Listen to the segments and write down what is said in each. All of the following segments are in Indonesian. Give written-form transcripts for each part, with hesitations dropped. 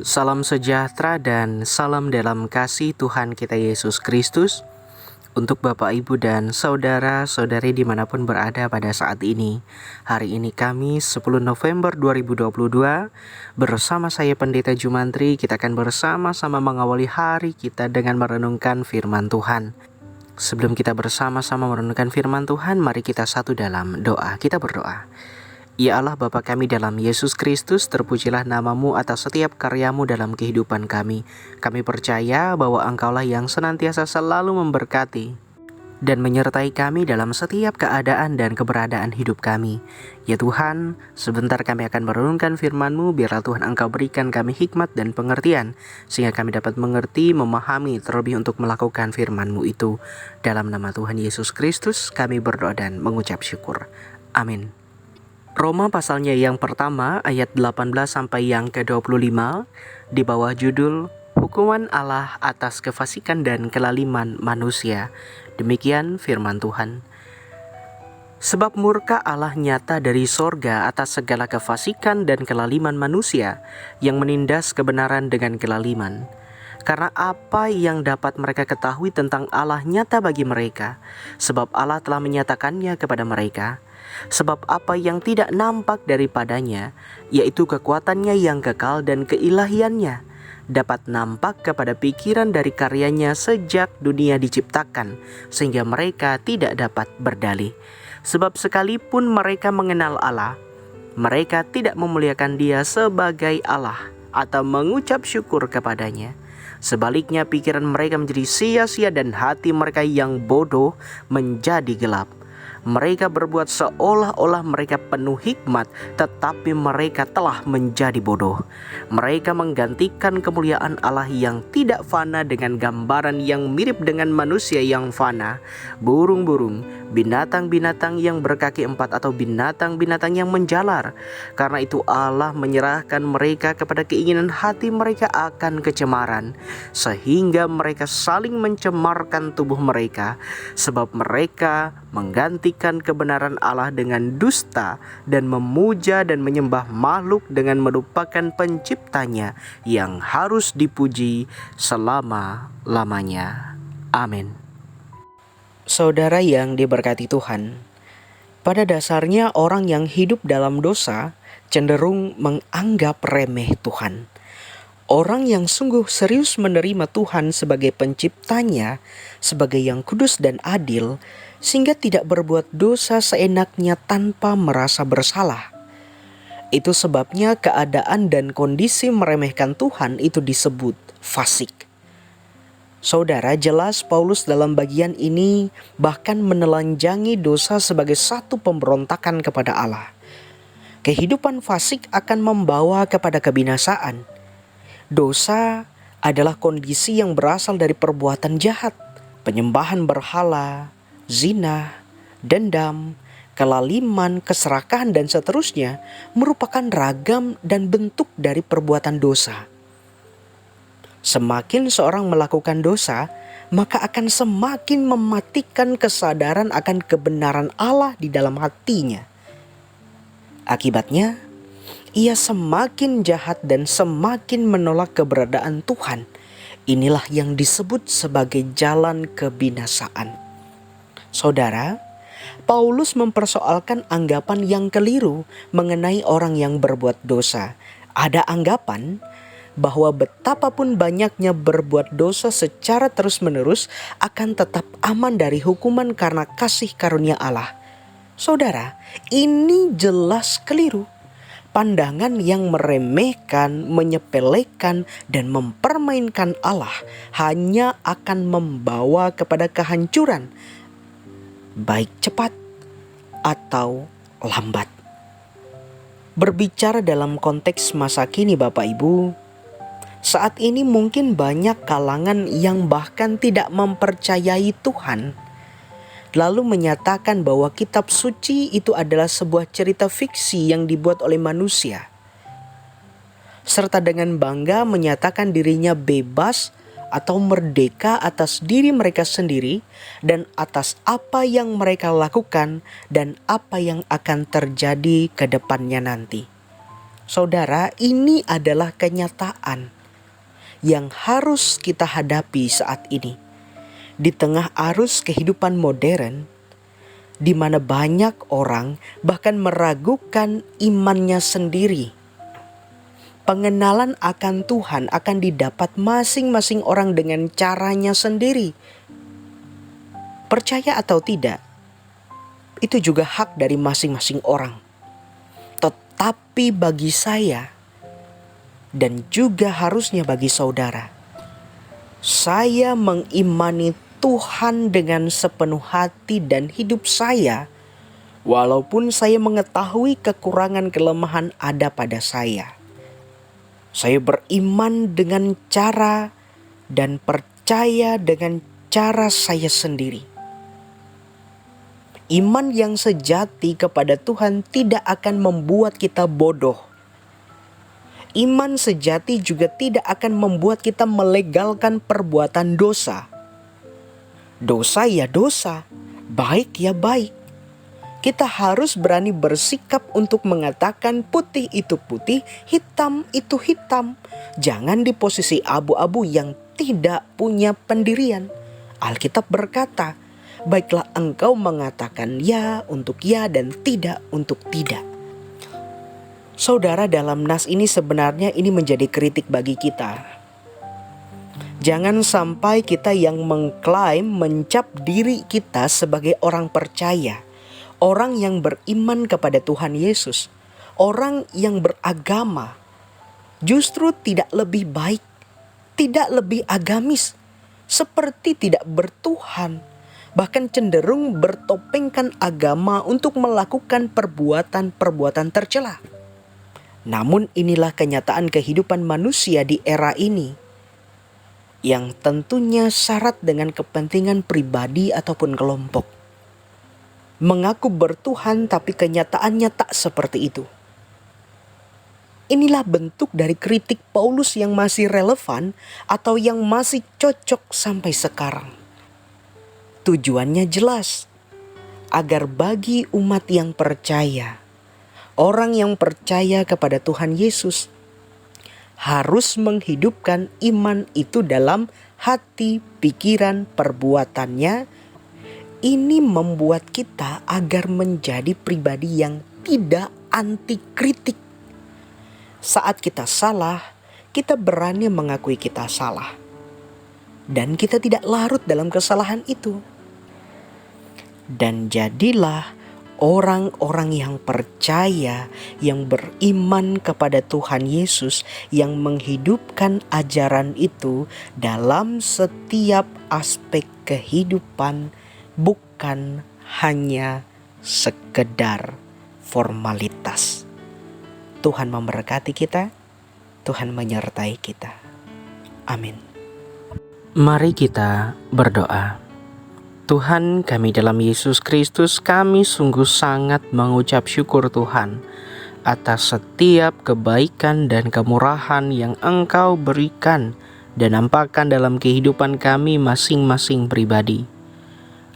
Salam sejahtera dan salam dalam kasih Tuhan kita Yesus Kristus untuk Bapak, Ibu, dan saudara-saudari dimanapun berada pada saat ini. Hari ini Kamis 10 November 2022 bersama saya Pendeta Jumantri, kita akan bersama-sama mengawali hari kita dengan merenungkan firman Tuhan. Sebelum kita bersama-sama merenungkan firman Tuhan, mari kita satu dalam doa. Kita berdoa. Ya Allah Bapa kami dalam Yesus Kristus, terpujilah namamu atas setiap karyamu dalam kehidupan kami. Kami percaya bahwa Engkaulah yang senantiasa selalu memberkati dan menyertai kami dalam setiap keadaan dan keberadaan hidup kami. Ya Tuhan, sebentar kami akan merenungkan firman-Mu, biarlah Tuhan Engkau berikan kami hikmat dan pengertian, sehingga kami dapat mengerti, memahami, terlebih untuk melakukan firman-Mu itu. Dalam nama Tuhan Yesus Kristus, kami berdoa dan mengucap syukur. Amin. Roma pasalnya yang pertama ayat 18 sampai yang ke-25 di bawah judul Hukuman Allah atas kefasikan dan kelaliman manusia. Demikian firman Tuhan. Sebab murka Allah nyata dari sorga atas segala kefasikan dan kelaliman manusia yang menindas kebenaran dengan kelaliman. Karena apa yang dapat mereka ketahui tentang Allah nyata bagi mereka, sebab Allah telah menyatakannya kepada mereka. Sebab apa yang tidak nampak daripadanya, yaitu kekuatannya yang kekal dan keilahiannya, dapat nampak kepada pikiran dari karyanya sejak dunia diciptakan, sehingga mereka tidak dapat berdalih. Sebab sekalipun mereka mengenal Allah, mereka tidak memuliakan Dia sebagai Allah atau mengucap syukur kepadanya. Sebaliknya pikiran mereka menjadi sia-sia dan hati mereka yang bodoh menjadi gelap. Mereka berbuat seolah-olah mereka penuh hikmat, tetapi mereka telah menjadi bodoh. Mereka menggantikan kemuliaan Allah yang tidak fana dengan gambaran yang mirip dengan manusia yang fana, burung-burung, binatang-binatang yang berkaki empat atau binatang-binatang yang menjalar. Karena itu Allah menyerahkan mereka kepada keinginan hati mereka akan kecemaran, sehingga mereka saling mencemarkan tubuh mereka, sebab mereka menggantikan kebenaran Allah dengan dusta dan memuja dan menyembah makhluk dengan melupakan penciptanya yang harus dipuji selama-lamanya. Amin. Saudara yang diberkati Tuhan, pada dasarnya orang yang hidup dalam dosa cenderung menganggap remeh Tuhan. Orang yang sungguh serius menerima Tuhan sebagai penciptanya, sebagai yang kudus dan adil, sehingga tidak berbuat dosa seenaknya tanpa merasa bersalah. Itu sebabnya keadaan dan kondisi meremehkan Tuhan itu disebut fasik. Saudara, jelas Paulus dalam bagian ini bahkan menelanjangi dosa sebagai satu pemberontakan kepada Allah. Kehidupan fasik akan membawa kepada kebinasaan. Dosa adalah kondisi yang berasal dari perbuatan jahat, penyembahan berhala, zina, dendam, kelaliman, keserakahan, dan seterusnya merupakan ragam dan bentuk dari perbuatan dosa. Semakin seorang melakukan dosa, maka akan semakin mematikan kesadaran akan kebenaran Allah di dalam hatinya. Akibatnya, ia semakin jahat dan semakin menolak keberadaan Tuhan. Inilah yang disebut sebagai jalan kebinasaan. Saudara, Paulus mempersoalkan anggapan yang keliru mengenai orang yang berbuat dosa. Ada anggapan bahwa betapapun banyaknya berbuat dosa secara terus-menerus akan tetap aman dari hukuman karena kasih karunia Allah. Saudara, ini jelas keliru. Pandangan yang meremehkan, menyepelekan, dan mempermainkan Allah hanya akan membawa kepada kehancuran, baik cepat atau lambat. Berbicara dalam konteks masa kini Bapak Ibu, saat ini mungkin banyak kalangan yang bahkan tidak mempercayai Tuhan, lalu menyatakan bahwa kitab suci itu adalah sebuah cerita fiksi yang dibuat oleh manusia, serta dengan bangga menyatakan dirinya bebas atau merdeka atas diri mereka sendiri dan atas apa yang mereka lakukan dan apa yang akan terjadi ke depannya nanti. Saudara, ini adalah kenyataan. yang harus kita hadapi saat ini. Di tengah arus kehidupan modern, di mana banyak orang bahkan meragukan imannya sendiri. Pengenalan akan Tuhan akan didapat masing-masing orang dengan caranya sendiri. Percaya atau tidak, itu juga hak dari masing-masing orang. Tetapi bagi saya, dan juga harusnya bagi saudara, saya mengimani Tuhan dengan sepenuh hati dan hidup saya, walaupun saya mengetahui kekurangan kelemahan ada pada saya. Saya beriman dengan cara dan percaya dengan cara saya sendiri. Iman yang sejati kepada Tuhan tidak akan membuat kita bodoh. Iman sejati juga tidak akan membuat kita melegalkan perbuatan dosa. Dosa ya dosa, baik ya baik. Kita harus berani bersikap untuk mengatakan putih itu putih, hitam itu hitam. Jangan di posisi abu-abu yang tidak punya pendirian. Alkitab berkata, baiklah engkau mengatakan ya untuk ya dan tidak untuk tidak. Saudara, dalam nas ini sebenarnya ini menjadi kritik bagi kita. Jangan sampai kita yang mengklaim mencap diri kita sebagai orang percaya, orang yang beriman kepada Tuhan Yesus, orang yang beragama, justru tidak lebih baik, tidak lebih agamis, seperti tidak bertuhan, bahkan cenderung bertopengkan agama untuk melakukan perbuatan-perbuatan tercela. Namun inilah kenyataan kehidupan manusia di era ini, yang tentunya syarat dengan kepentingan pribadi ataupun kelompok. Mengaku bertuhan tapi kenyataannya tak seperti itu. Inilah bentuk dari kritik Paulus yang masih relevan atau yang masih cocok sampai sekarang. Tujuannya jelas, agar bagi umat yang percaya, orang yang percaya kepada Tuhan Yesus, harus menghidupkan iman itu dalam hati, pikiran, perbuatannya. Ini membuat kita agar menjadi pribadi yang tidak anti kritik. Saat kita salah, kita berani mengakui kita salah. Dan kita tidak larut dalam kesalahan itu. Dan jadilah orang-orang yang percaya, yang beriman kepada Tuhan Yesus, yang menghidupkan ajaran itu dalam setiap aspek kehidupan, bukan hanya sekedar formalitas. Tuhan memberkati kita, Tuhan menyertai kita. Amin. Mari kita berdoa. Tuhan kami dalam Yesus Kristus, kami sungguh sangat mengucap syukur Tuhan atas setiap kebaikan dan kemurahan yang Engkau berikan dan nampakkan dalam kehidupan kami masing-masing pribadi.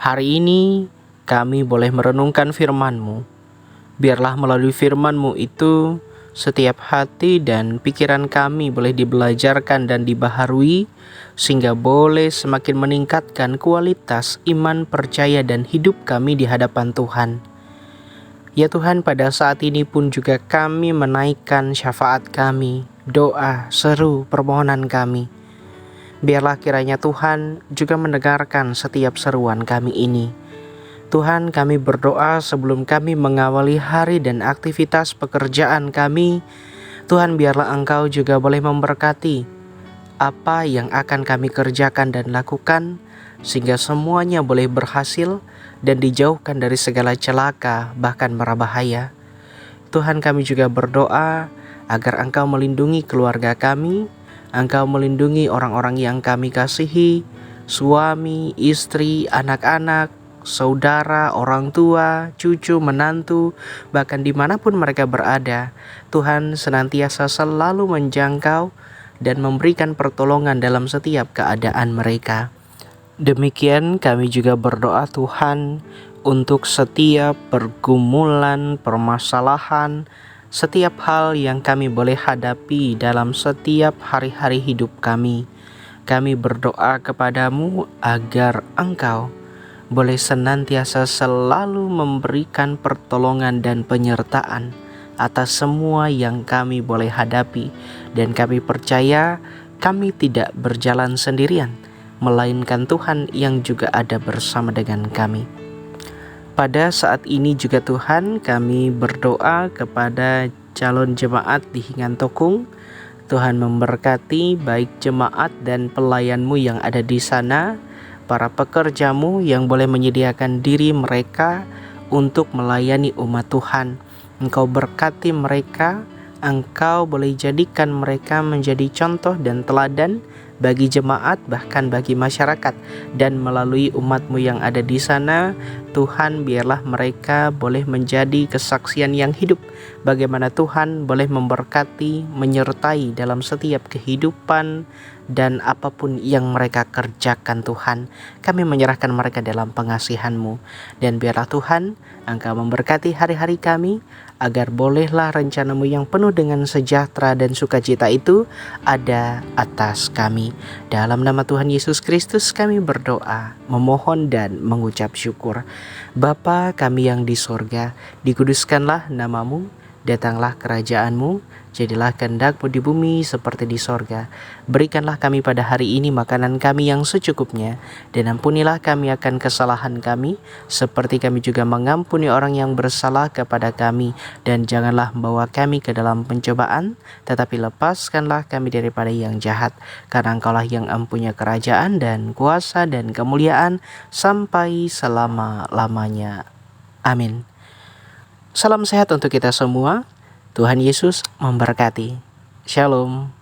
Hari ini kami boleh merenungkan firman-Mu. Biarlah melalui firman-Mu itu setiap hati dan pikiran kami boleh dibelajarkan dan dibaharui, sehingga boleh semakin meningkatkan kualitas iman, percaya, dan hidup kami di hadapan Tuhan. Ya Tuhan, pada saat ini pun juga kami menaikkan syafaat kami, doa, seru, permohonan kami. Biarlah kiranya Tuhan juga mendengarkan setiap seruan kami ini. Tuhan, kami berdoa sebelum kami mengawali hari dan aktivitas pekerjaan kami. Tuhan, biarlah Engkau juga boleh memberkati apa yang akan kami kerjakan dan lakukan, sehingga semuanya boleh berhasil dan dijauhkan dari segala celaka, bahkan mara bahaya. Tuhan, kami juga berdoa agar Engkau melindungi keluarga kami, Engkau melindungi orang-orang yang kami kasihi, suami, istri, anak-anak, saudara, orang tua, cucu, menantu, bahkan dimanapun mereka berada. Tuhan senantiasa selalu menjangkau dan memberikan pertolongan dalam setiap keadaan mereka. Demikian kami juga berdoa Tuhan untuk setiap pergumulan, permasalahan, setiap hal yang kami boleh hadapi dalam setiap hari-hari hidup kami. Kami berdoa kepadamu agar Engkau boleh senantiasa selalu memberikan pertolongan dan penyertaan atas semua yang kami boleh hadapi, dan kami percaya kami tidak berjalan sendirian, melainkan Tuhan yang juga ada bersama dengan kami. Pada saat ini juga Tuhan, kami berdoa kepada calon jemaat di Hingantokung. Tuhan memberkati baik jemaat dan pelayanmu yang ada di sana, para pekerjamu yang boleh menyediakan diri mereka untuk melayani umat Tuhan. Engkau berkati mereka, Engkau boleh jadikan mereka menjadi contoh dan teladan bagi jemaat, bahkan bagi masyarakat, dan melalui umatmu yang ada di sana, Tuhan, biarlah mereka boleh menjadi kesaksian yang hidup bagaimana Tuhan boleh memberkati, menyertai dalam setiap kehidupan dan apapun yang mereka kerjakan. Tuhan, kami menyerahkan mereka dalam pengasihan-Mu, dan biarlah Tuhan, Engkau memberkati hari-hari kami, agar bolehlah rencana-Mu yang penuh dengan sejahtera dan sukacita itu ada atas kami. Dalam nama Tuhan Yesus Kristus kami berdoa, memohon dan mengucap syukur. Bapa kami yang di sorga, dikuduskanlah nama-Mu, datanglah kerajaan-Mu, jadilah kehendak-Mu di bumi seperti di sorga. Berikanlah kami pada hari ini makanan kami yang secukupnya, dan ampunilah kami akan kesalahan kami, seperti kami juga mengampuni orang yang bersalah kepada kami. Dan janganlah membawa kami ke dalam pencobaan, tetapi lepaskanlah kami daripada yang jahat. Karena Engkaulah yang mempunyai kerajaan dan kuasa dan kemuliaan sampai selama-lamanya. Amin. Salam sehat untuk kita semua. Tuhan Yesus memberkati. Shalom.